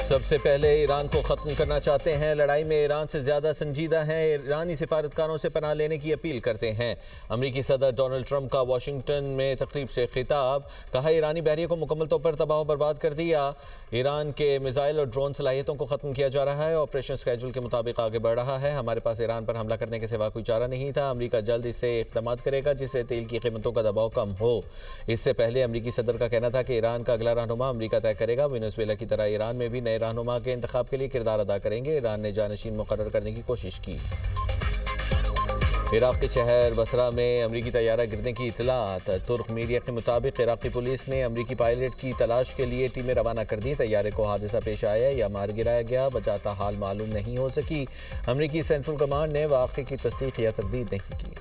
सबसे पहले ईरान को ख़त्म करना चाहते हैं, लड़ाई में ईरान से ज़्यादा संजीदा हैं, ईरानी सिफारतकारों से पनाह लेने की अपील करते हैं। अमरीकी सदर डोनाल्ड ट्रंप का वाशिंगटन में तकरीब से खिताब, कहा ईरानी बहरिए को मुकम्मल तौर पर तबाह बर्बाद कर दिया। ईरान के मिसाइल और ड्रोन सलाहियतों को ख़त्म किया जा रहा है, ऑपरेशन स्केड्यूल के मुताबिक आगे बढ़ रहा है। हमारे पास ईरान पर हमला करने के सिवा कोई चारा नहीं था। अमरीका जल्द इससे इक़दाम करेगा जिससे तेल की कीमतों का दबाव कम हो। इससे पहले अमरीकी सदर का कहना था कि ईरान का अगला रहनुमा अमरीका तय करेगा। वेनेजुएला की तरह ईरान में भी नए रहनुमा के इंतखाब के लिए किरदार अदा करेंगे। ईरान ने जानशीन मुकर्रर करने की कोशिश की। इराक के शहर बसरा में अमरीकी तैयारा गिरने की इतलात। तुर्क मीडिया के मुताबिक इराकी पुलिस ने अमरीकी पायलट की तलाश के लिए टीमें रवाना कर दी। तैयारे को हादसा पेश आया या मार गिराया गया, वजह हाल मालूम नहीं हो सकी। अमरीकी सेंट्रल कमांड ने वाक़े की तस्दीक या तरदीद नहीं की।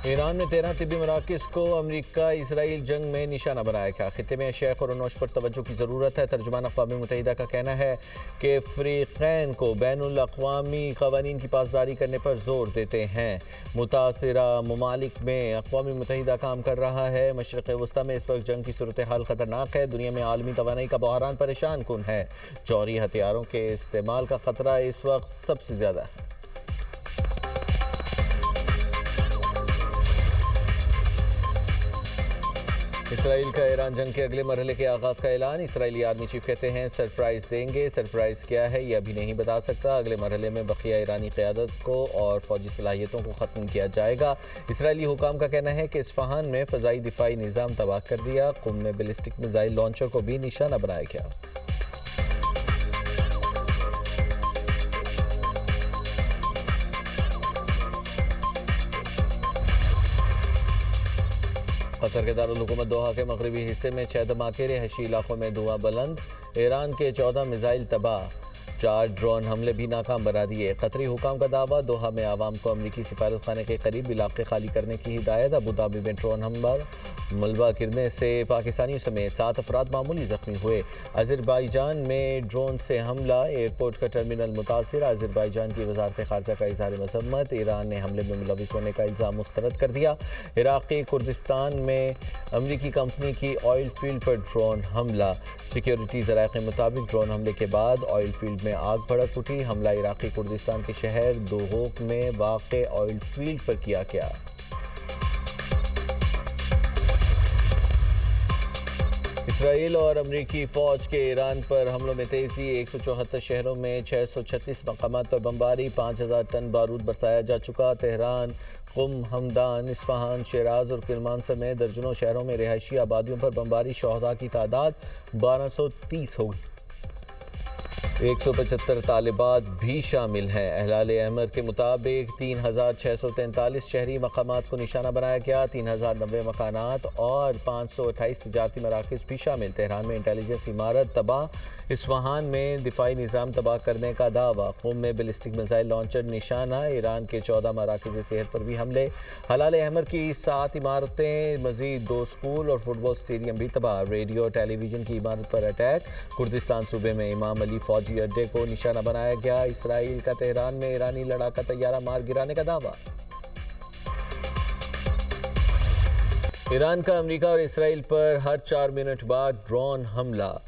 ईरान में 13 तिब्बी मराकज़ को अमरीका इसराइल जंग में निशाना बनाया गया। खित्ते में शेख और अनोश पर तवज्जो की ज़रूरत है। तर्जुमान अक़वाम मुत्तहिदा का कहना है कि फ़रीक़ैन को बैनुल अक़वामी क़वानीन की पासदारी करने पर ज़ोर देते हैं। मुतासिरा ममालिक में अक़वाम मुत्तहिदा काम कर रहा है। मशरिक़ वस्ता में इस वक्त जंग की सूरत हाल ख़तरनाक है। दुनिया में आलमी तवानाई का बहरान परेशान कुन है। जौहरी हथियारों के इस्तेमाल का ख़तरा इस वक्त सबसे ज़्यादा है। इसराइल का ईरान जंग के अगले मरहले के आगाज़ का ऐलान। इसराइली आर्मी चीफ कहते हैं सरप्राइज़ देंगे। सरप्राइज़ क्या है ये अभी नहीं बता सकता। अगले मरहले में बकिया ईरानी क़यादत को और फ़ौजी सलाहियतों को ख़त्म किया जाएगा। इसराइली हुकाम का कहना है कि इस्फ़हान में फ़ज़ाई दिफ़ाई निज़ाम तबाह कर दिया। क़ुम में बैलिस्टिक मिसाइल लॉन्चर को भी निशाना बनाया गया। कतर के दारुल हुकूमत दोहा के मगरबी हिस्से में 6 धमाके, रिहायशी इलाकों में धुआं बुलंद। ईरान के 14 मिसाइल तबाह, 4 ड्रोन हमले भी नाकाम बना दिए। कतरी हुकाम का दावा, दोहा में आवाम को अमरीकी सिफारत खाने के करीब इलाके खाली करने की हिदायत। अबू धाबी में ड्रोन हमला, मलबा गिरने से पाकिस्तानियों समेत 7 अफराद मामूली जख्मी हुए। अज़रबैजान में ड्रोन से हमला, एयरपोर्ट का टर्मिनल मुतासिर। अज़रबैजान की वज़ारत ख़ारजा का इज़हार मज़म्मत। ईरान ने हमले में मुलविस होने का इल्ज़ाम मुस्तरद कर दिया। इराक़ी कुर्दिस्तान में अमरीकी कंपनी की ऑयल फील्ड पर ड्रोन हमला। सिक्योरिटी ज़राए के मुताबिक ड्रोन हमले के बाद ऑयल फील्ड में आग भड़क उठी। हमला इराक़ी कुर्दिस्तान के शहर दोहोक में वाक़े ऑयल फील्ड पर किया गया। इसराइल और अमरीकी फ़ौज के ईरान पर हमलों में तेज़ी। 174 शहरों में 636 मकामात पर बमबारी। 5000 टन बारूद बरसाया जा चुका। Tehran, Qom, Hamdan, Isfahan, Siraj और किरमान समेत दर्जनों शहरों में रिहायशी आबादियों पर बमबारी। शहदा की तादाद 1230 हो गई। 175 तालिबात भी शामिल हैं। अहलाल अमर के मुताबिक 3643 शहरी मकामात को निशाना बनाया गया। 3090 मकानात और 528 तजारती मराकज़ भी शामिल। तेहरान में इंटेलिजेंस इमारत तबाह। इस्फ़हान में दिफाई निज़ाम तबाह करने का दावा। क़ुम में बैलिस्टिक मिसाइल लॉन्चर निशाना। ईरान के 14 मराकज़ सेहत पर भी हमले। हलाल अहमर की 7 इमारतें, मज़ीद 2 स्कूल और फुटबॉल स्टेडियम भी तबाह। रेडियो टेलीविज़न की इमारत पर अटैक। कुर्दिस्तान सूबे में इमाम अली फौजी अड्डे को निशाना बनाया गया। इसराइल का तेहरान में ईरानी लड़ाका तैयारा मार गिराने का दावा। ईरान का अमेरिका और इसराइल पर हर 4 मिनट बाद ड्रोन हमला।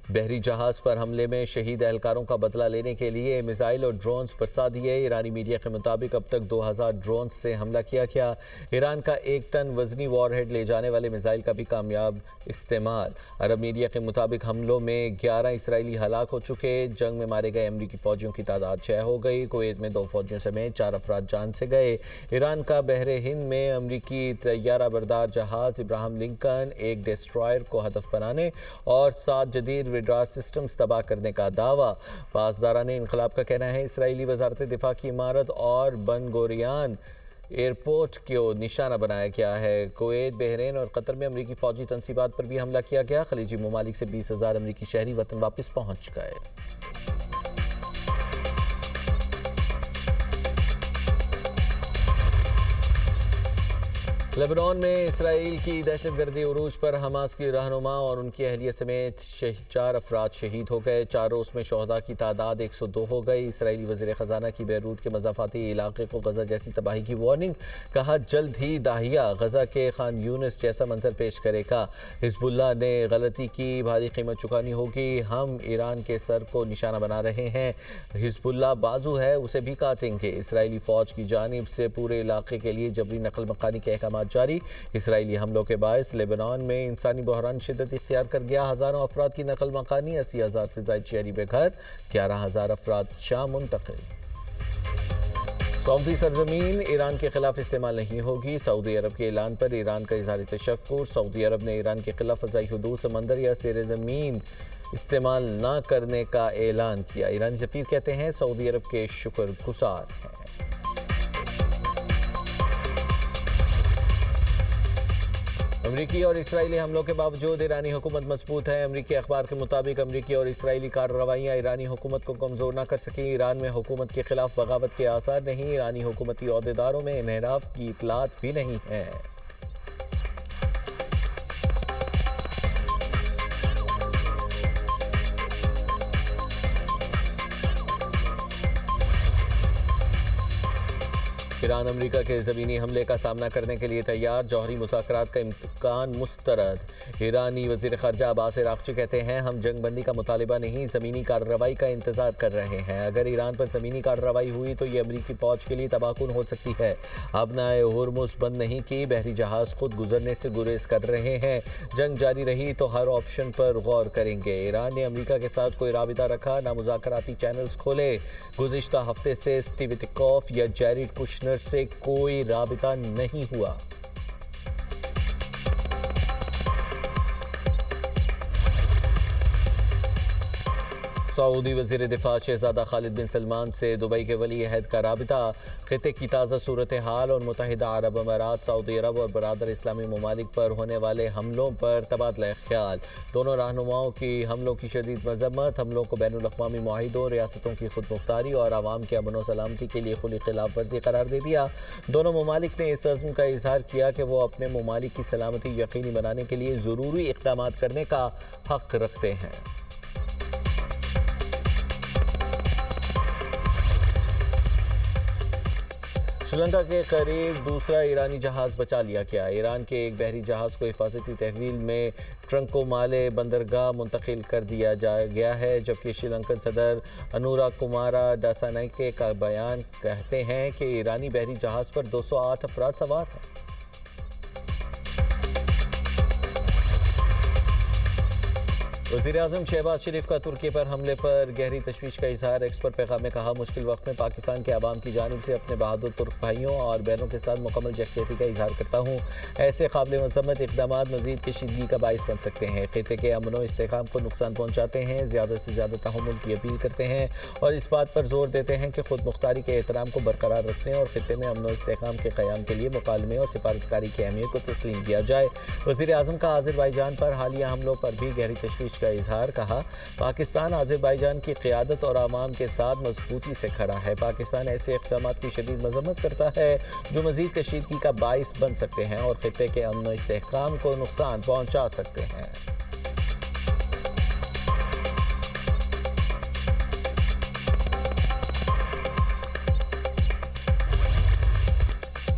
बहरी जहाज़ पर हमले में शहीद एहलकारों का बदला लेने के लिए मिसाइल और ड्रोन्स बरसा दिए। ईरानी मीडिया के मुताबिक अब तक 2000 ड्रोन्स से हमला किया गया। ईरान का 1 टन वजनी वॉरहेड ले जाने वाले मिसाइल का भी कामयाब इस्तेमाल। अरब मीडिया के मुताबिक हमलों में 11 इसराइली हलाक हो चुके। जंग में मारे गए अमरीकी फ़ौजियों की तादाद 6 हो गई। कुवैत में 2 फ़ौजियों समेत 4 अफराद जान से गए। ईरान का बहरे हिंद में अमरीकी तैयारा बरदार जहाज़ इब्राहिम लिंकन, एक डिस्ट्रॉयर को हदफ बनाने और 7 जदीद रडार सिस्टम्स तबाह करने का दावा। पासदाराने इनकलाब का कहना है इसराइली वजारत दिफा की इमारत और बन गोरियान एयरपोर्ट को निशाना बनाया गया है। कुवैत, बहरीन और कतर में अमरीकी फ़ौजी तनसीबात पर भी हमला किया गया। खलीजी ममालिक से 20,000 अमरीकी शहरी वतन वापस पहुँच गए। लेबनान में इसराइल की दहशतगर्दी उरूज पर हमास की रहनुमा और उनकी अहलिया समेत 4 अफराद शहीद हो गए। 4 रोज़ में शहदा की तादाद 102 हो गई। इसराइली वज़ीर ख़जाना की बैरूत के मज़ाफ़ाती इलाके को गज़ा जैसी तबाही की वार्निंग। कहा जल्द ही दाहिया गज़ा के खान यूनिस जैसा मंजर पेश करेगा। हिज़्बुल्लाह ने गलती की, भारी कीमत चुकानी होगी। हम ईरान के सर को निशाना बना रहे हैं। हिज़्बुल्लाह बाजू है, उसे भी काटेंगे। इसराइली फ़ौज की जानिब से पूरे इलाके के लिए जबरी नकल मकानी के अहकाम जारी। इसराइली हमलों के बायस लेबनान में इंसानी बहरान शिद्दत इख्तियार कर गया। हज़ारों अफराद की नकल मकानी, 80,000 से ज़ायद शहरी बेघर, 11,000 अफराद शाम मुंतकिल। सऊदी सरजमीन ईरान के खिलाफ इस्तेमाल नहीं होगी। सऊदी अरब के ऐलान पर ईरान का इज़हार तशक्कुर। सऊदी अरब ने ईरान के खिलाफ फ़ज़ाई हुदूद, समंदर या ज़ेर ज़मीन इस्तेमाल न करने का ऐलान किया। ईरानी सफ़ीर कहते हैं सऊदी अरब के शुक्रगुजार हैं। अमरीकी और इसराइली हमलों के बावजूद ईरानी हुकूमत मजबूत है। अमरीकी अखबार के मुताबिक अमरीकी और इसराइली कार्रवाइयाँ ईरानी हुकूमत को कमज़ोर न कर सकी। ईरान में हुकूमत के खिलाफ बगावत के आसार नहीं। ईरानी हुकूमती ओहदेदारों में इन्हिराफ की इतलात भी नहीं है। ईरान अमेरिका के ज़मीनी हमले का सामना करने के लिए तैयार। जौहरी मुज़ाकरात का इम्कान मुस्तरद। ईरानी वज़ीर ख़ारजा अब्बास अराग़ची कहते हैं हम जंग बंदी का मुतालिबा नहीं, ज़मीनी कार्रवाई का इंतज़ार कर रहे हैं। अगर ईरान पर ज़मीनी कार्रवाई हुई तो ये अमरीकी फ़ौज के लिए तबाहकुन हो सकती है। अब नाए हुर्मुज़ बंद नहीं की, बहरी जहाज़ खुद गुजरने से गुरेज कर रहे हैं। जंग जारी रही तो हर ऑप्शन पर गौर करेंगे। ईरान ने अमरीका के साथ कोई राबिता रखा ना मुज़ाकराती चैनल्स खोले। गुज़िश्ता हफ्ते से स्टीव विटकॉफ या जैरेड कुशनर से कोई राबिता नहीं हुआ। सऊदी वज़ीर दिफा शहज़ादा खालिद बिन सलमान से दुबई के वली अहद का राबिता। खित्ते की ताज़ा सूरत हाल और मुत्तहिदा अरब अमारात, सऊदी अरब और बरादर इस्लामी ममालिक पर होने वाले हमलों पर तबादला ख्याल। दोनों रहनुमाओं की हमलों की शदीद मज़म्मत। हमलों को बैनुल अक़वामी मुआहिदों, रियासतों की खुद मुख्तारी और आवाम के अमन व सलामती के लिए खुली खिलाफ वर्जी करार दे दिया। दोनों ममालिक ने इस अज़्म का इजहार किया कि वो अपने ममालिक की सलामती यकीनी बनाने के लिए ज़रूरी इक़दामात करने का हक़ रखते हैं। श्रीलंका के करीब दूसरा ईरानी जहाज़ बचा लिया गया। ईरान के एक बहरी जहाज़ को हिफाजती तहवील में ट्रंकोमाले बंदरगाह मुंतकिल कर दिया गया है, जबकि श्रीलंकन सदर अनुरा कुमारा दासानाइके का बयान कहते हैं कि ईरानी बहरी जहाज़ पर 208 अफराद सवार हैं। वज़ीर-ए-आज़म शहबाज शरीफ का तुर्की पर हमले पर गहरी तशवीश का इजहार। एक्स पर पैगाम में कहा मुश्किल वक्त में पाकिस्तान के अवाम की जानिब से अपने बहादुर तुर्क भाइयों और बहनों के साथ मुकम्मल यकजहती का इजहार करता हूँ। ऐसे काबिल मज़म्मत इक़दामात मज़ीद कशीदगी का बाइस बन सकते हैं, खित्ते के अमन व इस्तेहकाम को नुकसान पहुँचाते हैं, ज़्यादा से ज़्यादा तहम्मुल की अपील करते हैं और इस बात पर जोर देते हैं कि खुद मुख्तारी के एहतराम को बरकरार रखने और खित्ते में अमन व इस्तेहकाम के क़याम के लिए मुकालमे और सिफारतकारी की अहमियत को तस्लीम किया जाए। वज़ीर-ए-आज़म का आज़रबाईजान पर हालिया हमलों पर भी गहरी तशवीश का इजहार। कहा पाकिस्तान आज़रबाईजान की क़यादत और आवाम के साथ मजबूती से खड़ा है। पाकिस्तान ऐसे इक़दामात की शदीद मज़म्मत करता है जो मज़ीद कशीदगी का बाइस बन सकते हैं और खित्ते के अमन व इस्तेहकाम को नुकसान पहुँचा सकते हैं।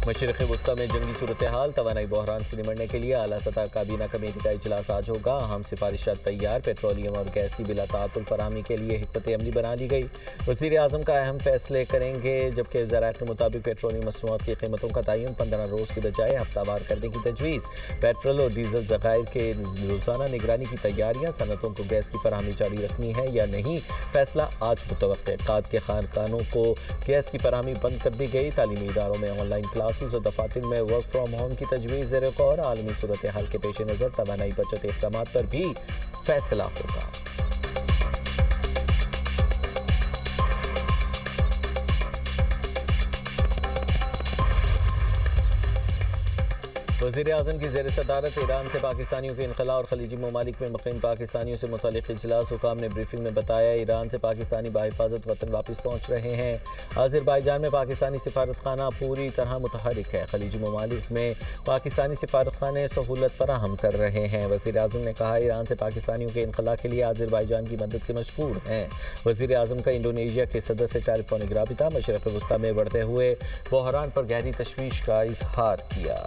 मशरिक़ वस्ता में जंगी सूरत हाल, तवानाई बहरान से निमटने के लिए आला सतह काबीना कमेटी का इजलास आज होगा। अहम सिफारिशात तैयार। पेट्रोलियम और गैस की बिला ताअतुल फराहमी के लिए हिकमत अमली बना ली गई। वज़ीर-ए-आज़म का अहम फैसले करेंगे, जबकि ज़राए के मुताबिक पेट्रोलियम मसनूआत की कीमतों का तयन 15 रोज़ की बजाय हफ्तावार करने की तजवीज़। पेट्रोल और डीजल ज़खायर के रोज़ाना निगरानी की तैयारियाँ। सनतों को गैस की फराहमी जारी रखनी है या नहीं, फैसला आज मुतवक्किल। काद के खानखानों को गैस की फराहमी बंद कर दी गई। तालीमी इदारों में ऑनलाइन क्लासेस और दफातर में वर्क फ्राम होम की तजवीज़ ज़ेर गौर। आलमी सूरत हाल के पेश नज़र तवानाई बचत इक़दामात पर भी फैसला होगा। वज़ीर आज़म की ज़ेर सदारत ईरान से पाकिस्तानियों के इनखला और खलीजी ममालिक में मुक़ीम पाकिस्तानियों से मुतल्लिक़ इजलास। हुकाम ने ब्रीफिंग में बताया ईरान से पाकिस्तानी बाहिफाजत वतन वापस पहुँच रहे हैं। आज़रबाईजान में पाकिस्तानी सिफारतखाना पूरी तरह मुतहरिक है। खलीजी ममालिक में पाकिस्तानी सिफारतखाने सहूलत फराहम कर रहे हैं। वज़ीर आज़म ने कहा ईरान से पाकिस्तानियों के इनखला के लिए आज़रबाईजान की मदद के मशकूर हैं। वज़ीर आज़म का इंडोनेशिया के सदर से टेलीफोनिक राबिता। मशरक़ वस्ता में बढ़ते हुए बहरान पर गहरी तशवीश का इजहार किया।